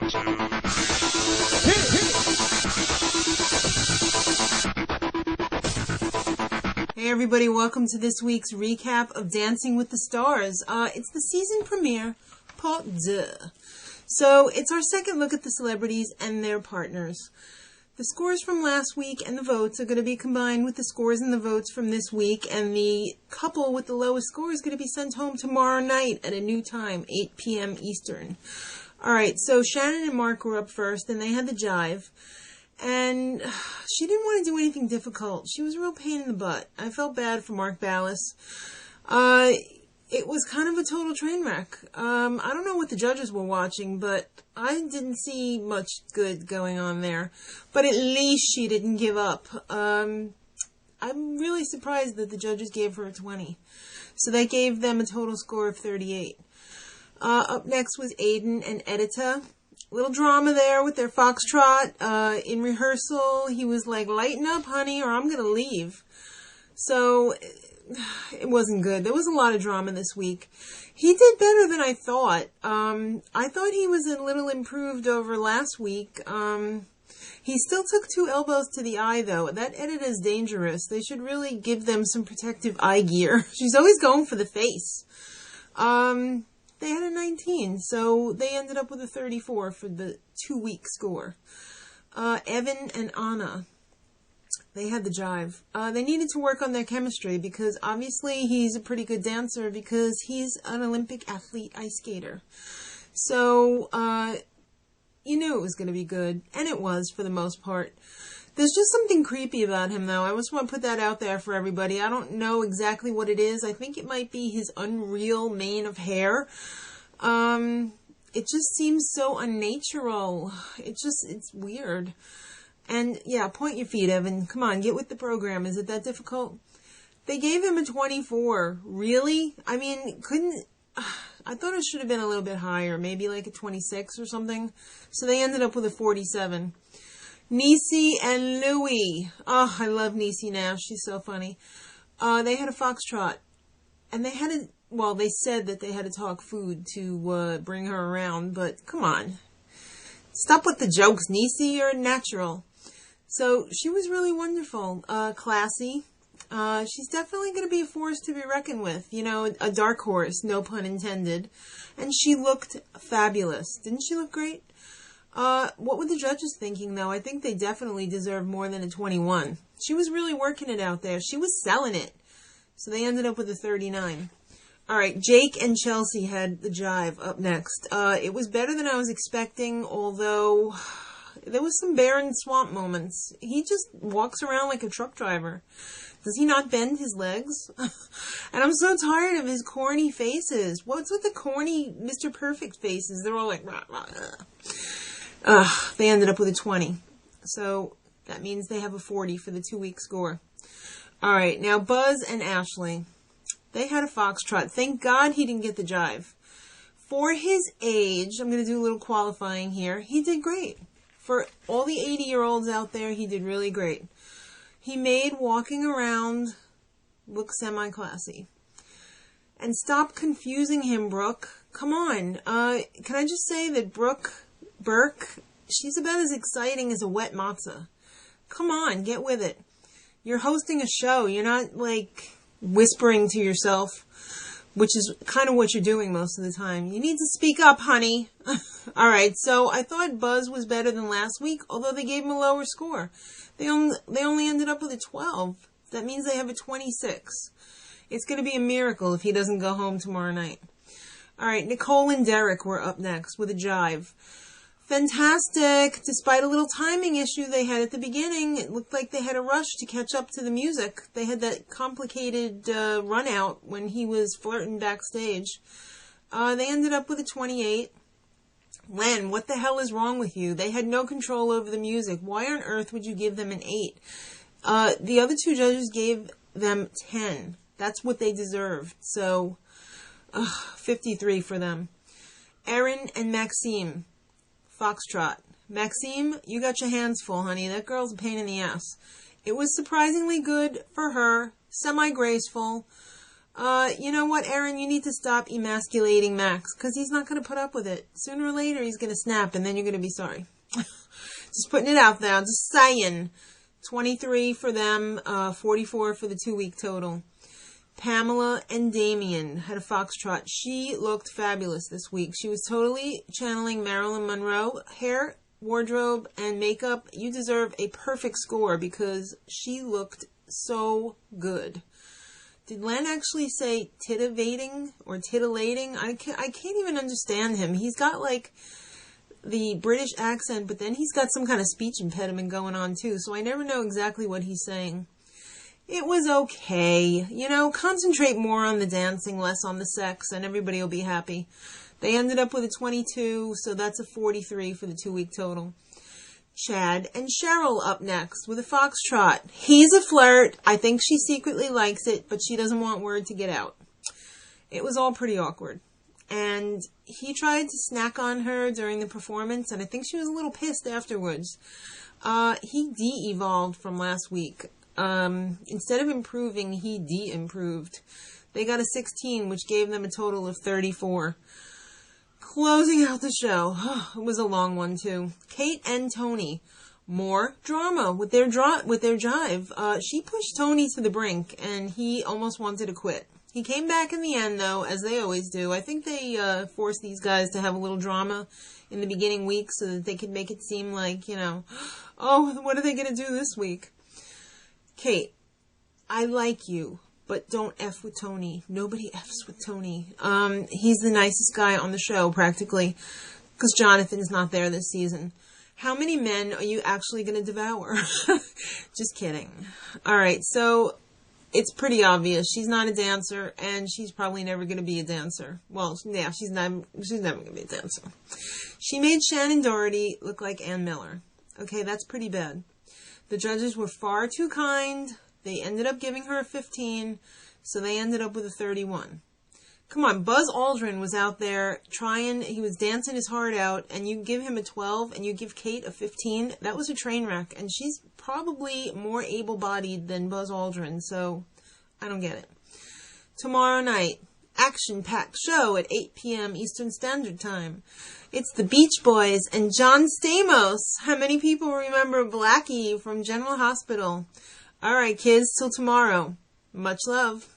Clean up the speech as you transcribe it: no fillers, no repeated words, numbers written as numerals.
Hey everybody, welcome to this week's recap of Dancing with the Stars. It's the season premiere, part 2. So, it's our second look at the celebrities and their partners. The scores from last week and the votes are going to be combined with the scores and the votes from this week, and the couple with the lowest score is going to be sent home tomorrow night at a new time, 8 p.m. Eastern. Alright, so Shannon and Mark were up first, and they had the jive. And she didn't want to do anything difficult. She was a real pain in the butt. I felt bad for Mark Ballas. It was kind of a total train wreck. I don't know what the judges were watching, but I didn't see much good going on there. But at least she didn't give up. I'm really surprised that the judges gave her a 20. So they gave them a total score of 38. Up next was Aiden and Edita. Little drama there with their foxtrot. In rehearsal, he was like, lighten up, honey, or I'm going to leave. So, it wasn't good. There was a lot of drama this week. He did better than I thought. I thought he was a little improved over last week. He still took 2 elbows to the eye, though. That edit is dangerous. They should really give them some protective eye gear. She's always going for the face. They had a 19, so they ended up with a 34 for the 2-week score. Evan and Anna, they had the jive. They needed to work on their chemistry because obviously he's a pretty good dancer because he's an Olympic athlete ice skater. So, you knew it was going to be good, and it was for the most part. There's just something creepy about him, though. I just want to put that out there for everybody. I don't know exactly what it is. I think it might be his unreal mane of hair. It just seems so unnatural. It's weird. And, yeah, point your feet, Evan. Come on, get with the program. Is it that difficult? They gave him a 24. Really? I mean, I thought it should have been a little bit higher. Maybe like a 26 or something. So they ended up with a 47. Niecy and Louie. Oh, I love Niecy Nash. She's so funny. They had a foxtrot. And they said that they had to talk food to bring her around. But, come on. Stop with the jokes, Niecy. You're natural. So, she was really wonderful. Classy. She's definitely going to be a force to be reckoned with. You know, a dark horse, no pun intended. And she looked fabulous. Didn't she look great? What were the judges thinking, though? I think they definitely deserve more than a 21. She was really working it out there. She was selling it. So they ended up with a 39. Alright, Jake and Chelsea had the jive up next. It was better than I was expecting, although there was some barren swamp moments. He just walks around like a truck driver. Does he not bend his legs? And I'm so tired of his corny faces. What's with the corny Mr. Perfect faces? They're all like, rah, rah, rah. They ended up with a 20. So that means they have a 40 for the 2-week score. Alright, now Buzz and Ashley. They had a foxtrot. Thank God he didn't get the jive. For his age, I'm going to do a little qualifying here, he did great. For all the 80-year-olds out there, he did really great. He made walking around look semi-classy. And stop confusing him, Brooke. Come on. Can I just say that Brooke Burke, she's about as exciting as a wet matzah. Come on, get with it. You're hosting a show. You're not, like, whispering to yourself, which is kind of what you're doing most of the time. You need to speak up, honey. Alright, so I thought Buzz was better than last week, although they gave him a lower score. They only ended up with a 12. That means they have a 26. It's going to be a miracle if he doesn't go home tomorrow night. Alright, Nicole and Derek were up next with a jive. Fantastic. Despite a little timing issue they had at the beginning, it looked like they had a rush to catch up to the music. They had that complicated run out when he was flirting backstage. They ended up with a 28. Len, what the hell is wrong with you? They had no control over the music. Why on earth would you give them an 8? The other 2 judges gave them 10. That's what they deserved. So, 53 for them. Erin and Maxime. Foxtrot. Maxime, you got your hands full, honey. That girl's a pain in the ass. It was surprisingly good for her. Semi-graceful. You know what, Erin? You need to stop emasculating Max, because he's not going to put up with it. Sooner or later, he's going to snap, and then you're going to be sorry. Just putting it out there. Just saying. 23 for them, 44 for the 2-week total. Pamela and Damien had a foxtrot. She looked fabulous this week. She was totally channeling Marilyn Monroe. Hair, wardrobe, and makeup. You deserve a perfect score because she looked so good. Did Len actually say titivating or titillating? I can't even understand him. He's got like the British accent, but then he's got some kind of speech impediment going on too, so I never know exactly what he's saying. It was okay. Concentrate more on the dancing, less on the sex, and everybody will be happy. They ended up with a 22, so that's a 43 for the 2-week total. Chad and Cheryl up next with a foxtrot. He's a flirt. I think she secretly likes it, but she doesn't want word to get out. It was all pretty awkward. And he tried to snack on her during the performance, and I think she was a little pissed afterwards. He de-evolved from last week. Instead of improving, he de-improved. They got a 16, which gave them a total of 34. Closing out the show. It was a long one, too. Kate and Tony. More drama with their jive. She pushed Tony to the brink, and he almost wanted to quit. He came back in the end, though, as they always do. I think they forced these guys to have a little drama in the beginning week so that they could make it seem like, oh, what are they going to do this week? Kate, I like you, but don't F with Tony. Nobody Fs with Tony. He's the nicest guy on the show, practically, because Jonathan's not there this season. How many men are you actually going to devour? Just kidding. All right, so it's pretty obvious. She's not a dancer, and she's probably never going to be a dancer. Well, yeah, she's never going to be a dancer. She made Shannon Doherty look like Ann Miller. Okay, that's pretty bad. The judges were far too kind. They ended up giving her a 15, so they ended up with a 31. Come on, Buzz Aldrin was out there trying, he was dancing his heart out, and you give him a 12 and you give Kate a 15. That was a train wreck, and she's probably more able-bodied than Buzz Aldrin, so I don't get it. Tomorrow night, action-packed show at 8 p.m. Eastern Standard Time. It's the Beach Boys and John Stamos. How many people remember Blackie from General Hospital? All right, kids, till tomorrow. Much love.